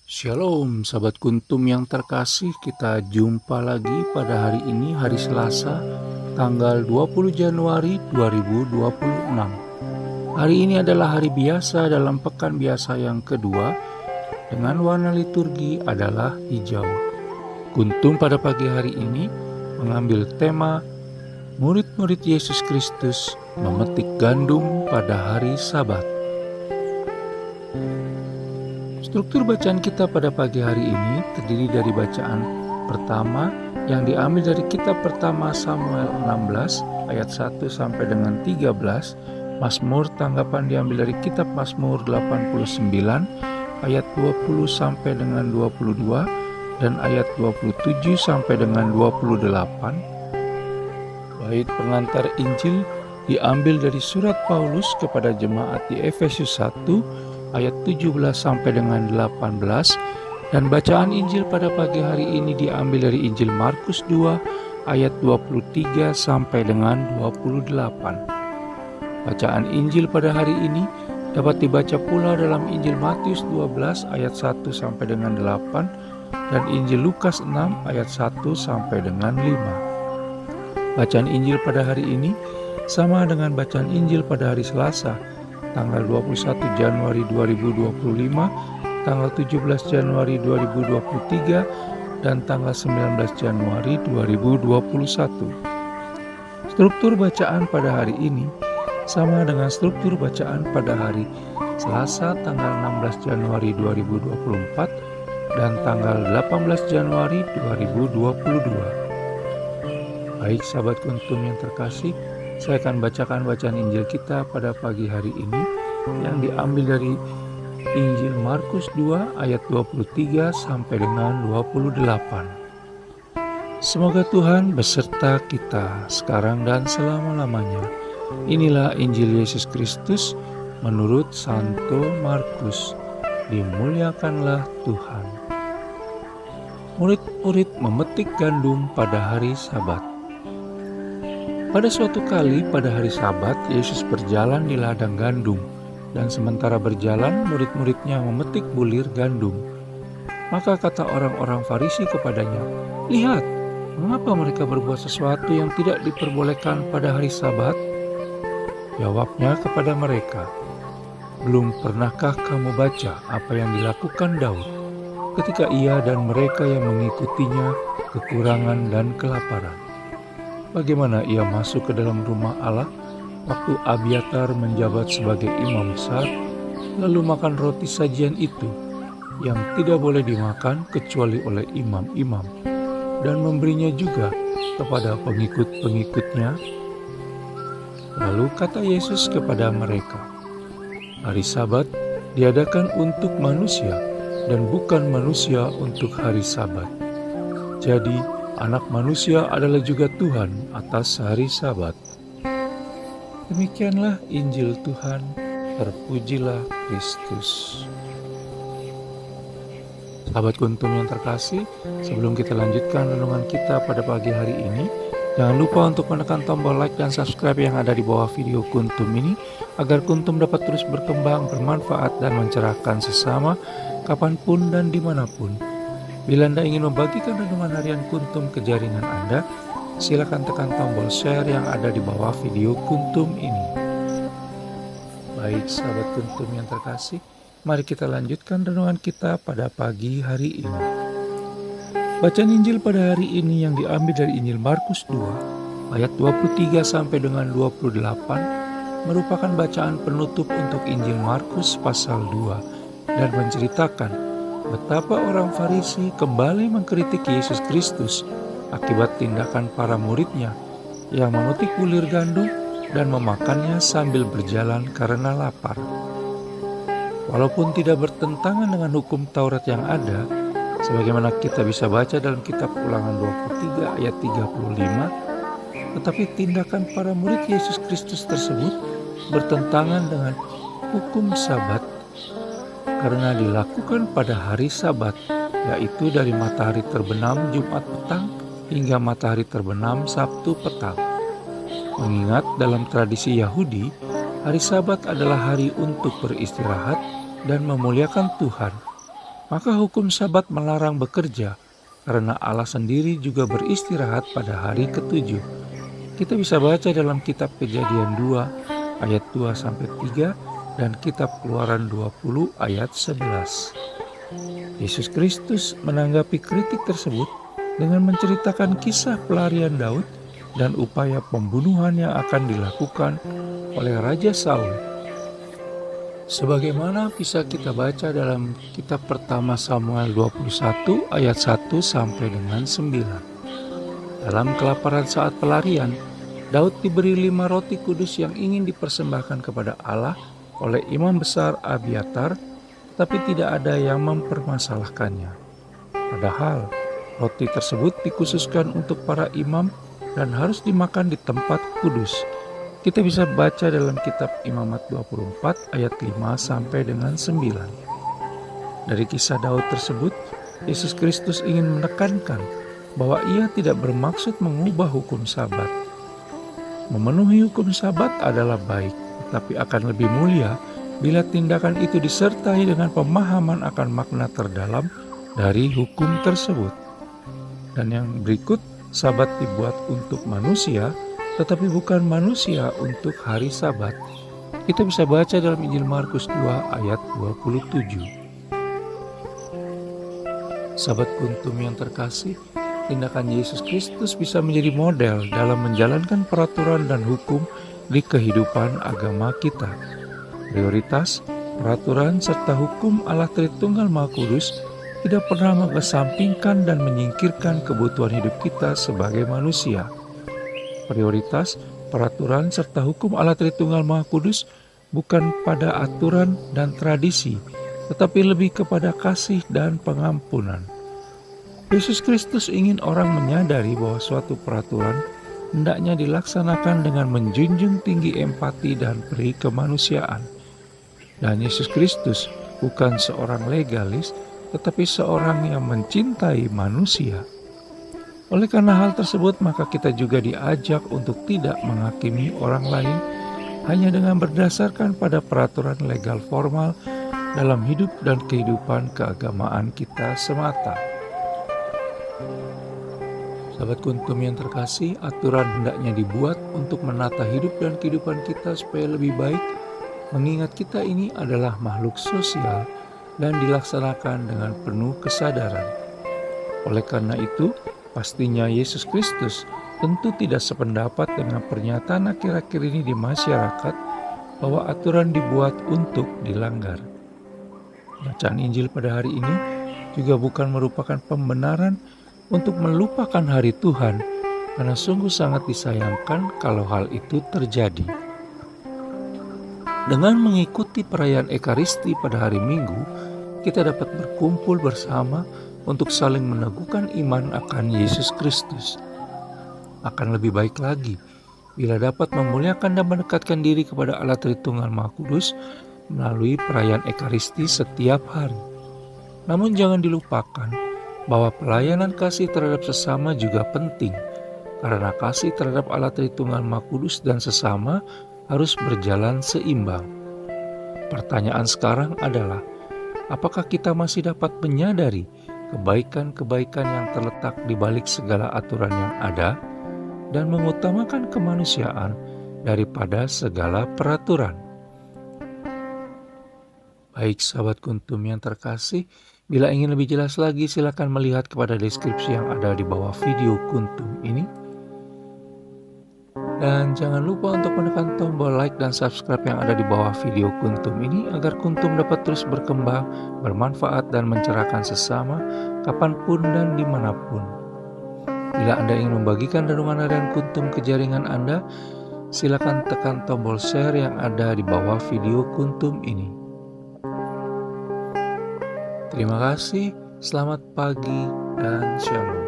Shalom sahabat kuntum yang terkasih, kita jumpa lagi pada hari ini, hari Selasa, tanggal 20 Januari 2026. Hari ini adalah hari biasa dalam pekan biasa yang kedua, dengan warna liturgi adalah hijau. Kuntum pada pagi hari ini mengambil tema murid-murid Yesus Kristus memetik gandum pada hari Sabat. Struktur bacaan kita pada pagi hari ini terdiri dari bacaan pertama yang diambil dari kitab pertama Samuel 16 ayat 1 sampai dengan 13, Mazmur tanggapan diambil dari kitab Mazmur 89 ayat 20 sampai dengan 22 dan ayat 27 sampai dengan 28. Bait pengantar Injil diambil dari surat Paulus kepada jemaat di Efesus 1 ayat 17 sampai dengan 18, dan bacaan Injil pada pagi hari ini diambil dari Injil Markus 2 ayat 23 sampai dengan 28. Bacaan Injil pada hari ini dapat dibaca pula dalam Injil Matius 12 ayat 1 sampai dengan 8 dan Injil Lukas 6 ayat 1 sampai dengan 5. Bacaan Injil pada hari ini sama dengan bacaan Injil pada hari Selasa, tanggal 21 Januari 2025, tanggal 17 Januari 2023, dan tanggal 19 Januari 2021. Struktur bacaan pada hari ini sama dengan struktur bacaan pada hari Selasa tanggal 16 Januari 2024 dan tanggal 18 Januari 2022. Baik sahabat kuntum yang terkasih, saya akan bacakan bacaan Injil kita pada pagi hari ini yang diambil dari Injil Markus 2 ayat 23 sampai dengan 28. Semoga Tuhan beserta kita sekarang dan selama-lamanya. Inilah Injil Yesus Kristus menurut Santo Markus. Dimuliakanlah Tuhan. Murid-murid memetik gandum pada hari Sabat. Pada suatu kali pada hari Sabat, Yesus berjalan di ladang gandum, dan sementara berjalan murid-muridnya memetik bulir gandum. Maka kata orang-orang Farisi kepadanya, "Lihat, mengapa mereka berbuat sesuatu yang tidak diperbolehkan pada hari Sabat?" Jawabnya kepada mereka, "Belum pernahkah kamu baca apa yang dilakukan Daud ketika ia dan mereka yang mengikutinya kekurangan dan kelaparan? Bagaimana ia masuk ke dalam rumah Allah waktu Abiatar menjabat sebagai imam besar, lalu makan roti sajian itu yang tidak boleh dimakan kecuali oleh imam-imam, dan memberinya juga kepada pengikut-pengikutnya?" Lalu kata Yesus kepada mereka, "Hari Sabat diadakan untuk manusia dan bukan manusia untuk hari Sabat. Jadi Anak Manusia adalah juga Tuhan atas hari Sabat." Demikianlah Injil Tuhan, terpujilah Kristus. Sahabat kuntum yang terkasih, sebelum kita lanjutkan renungan kita pada pagi hari ini, jangan lupa untuk menekan tombol like dan subscribe yang ada di bawah video kuntum ini, agar kuntum dapat terus berkembang, bermanfaat, dan mencerahkan sesama, kapanpun dan dimanapun. Bila Anda ingin membagikan renungan harian kuntum ke jaringan Anda, silakan tekan tombol share yang ada di bawah video kuntum ini. Baik sahabat kuntum yang terkasih, mari kita lanjutkan renungan kita pada pagi hari ini. Bacaan Injil pada hari ini yang diambil dari Injil Markus 2 ayat 23 sampai dengan 28 merupakan bacaan penutup untuk Injil Markus pasal 2 dan menceritakan betapa orang Farisi kembali mengkritik Yesus Kristus akibat tindakan para muridnya yang memetik bulir gandum dan memakannya sambil berjalan karena lapar. Walaupun tidak bertentangan dengan hukum Taurat yang ada, sebagaimana kita bisa baca dalam kitab Ulangan 23 ayat 35, tetapi tindakan para murid Yesus Kristus tersebut bertentangan dengan hukum Sabat karena dilakukan pada hari Sabat, yaitu dari matahari terbenam Jumat petang hingga matahari terbenam Sabtu petang. Mengingat dalam tradisi Yahudi, hari Sabat adalah hari untuk beristirahat dan memuliakan Tuhan. Maka hukum Sabat melarang bekerja, karena Allah sendiri juga beristirahat pada hari ketujuh. Kita bisa baca dalam kitab Kejadian 2 ayat 2-3 dan kitab Keluaran 20 ayat 11. Yesus Kristus menanggapi kritik tersebut dengan menceritakan kisah pelarian Daud dan upaya pembunuhan yang akan dilakukan oleh Raja Saul. Sebagaimana bisa kita baca dalam kitab pertama Samuel 21 ayat 1 sampai dengan 9. Dalam kelaparan saat pelarian, Daud diberi 5 roti kudus yang ingin dipersembahkan kepada Allah oleh imam besar Abiatar, tapi tidak ada yang mempermasalahkannya. Padahal roti tersebut dikhususkan untuk para imam dan harus dimakan di tempat kudus. Kita bisa baca dalam kitab Imamat 24 ayat 5 sampai dengan 9. Dari kisah Daud tersebut, Yesus Kristus ingin menekankan bahwa ia tidak bermaksud mengubah hukum Sabat. Memenuhi hukum Sabat adalah baik, tetapi akan lebih mulia bila tindakan itu disertai dengan pemahaman akan makna terdalam dari hukum tersebut. Dan yang berikut, Sabat dibuat untuk manusia, tetapi bukan manusia untuk hari Sabat. Kita bisa baca dalam Injil Markus 2 ayat 27. Sahabat Kuntum yang terkasih, tindakan Yesus Kristus bisa menjadi model dalam menjalankan peraturan dan hukum di kehidupan agama kita. Prioritas, peraturan, serta hukum Allah Tritunggal Maha Kudus tidak pernah mengesampingkan dan menyingkirkan kebutuhan hidup kita sebagai manusia. Prioritas, peraturan, serta hukum Allah Tritunggal Maha Kudus bukan pada aturan dan tradisi, tetapi lebih kepada kasih dan pengampunan. Yesus Kristus ingin orang menyadari bahwa suatu peraturan hendaknya dilaksanakan dengan menjunjung tinggi empati dan peri kemanusiaan. Dan Yesus Kristus bukan seorang legalis, tetapi seorang yang mencintai manusia. Oleh karena hal tersebut, maka kita juga diajak untuk tidak menghakimi orang lain hanya dengan berdasarkan pada peraturan legal formal dalam hidup dan kehidupan keagamaan kita semata. Sahabat Kuntum yang terkasih, aturan hendaknya dibuat untuk menata hidup dan kehidupan kita supaya lebih baik, mengingat kita ini adalah makhluk sosial dan dilaksanakan dengan penuh kesadaran. Oleh karena itu, pastinya Yesus Kristus tentu tidak sependapat dengan pernyataan akhir-akhir ini di masyarakat bahwa aturan dibuat untuk dilanggar. Bacaan Injil pada hari ini juga bukan merupakan pembenaran untuk melupakan hari Tuhan, karena sungguh sangat disayangkan kalau hal itu terjadi. Dengan mengikuti perayaan Ekaristi pada hari Minggu, kita dapat berkumpul bersama untuk saling meneguhkan iman akan Yesus Kristus. Akan lebih baik lagi bila dapat memuliakan dan mendekatkan diri kepada Allah Tritunggal Maha Kudus melalui perayaan Ekaristi setiap hari. Namun jangan dilupakan bahwa pelayanan kasih terhadap sesama juga penting, karena kasih terhadap Allah Tritunggal Maha Kudus dan sesama harus berjalan seimbang. Pertanyaan sekarang adalah, apakah kita masih dapat menyadari kebaikan-kebaikan yang terletak di balik segala aturan yang ada dan mengutamakan kemanusiaan daripada segala peraturan? Baik sahabat Kuntum yang terkasih, bila ingin lebih jelas lagi silakan melihat kepada deskripsi yang ada di bawah video Kuntum ini. Dan jangan lupa untuk menekan tombol like dan subscribe yang ada di bawah video Kuntum ini agar Kuntum dapat terus berkembang, bermanfaat dan mencerahkan sesama kapanpun dan dimanapun. Bila Anda ingin membagikan renungan harian Kuntum ke jaringan Anda, silakan tekan tombol share yang ada di bawah video Kuntum ini. Terima kasih, selamat pagi dan shalom.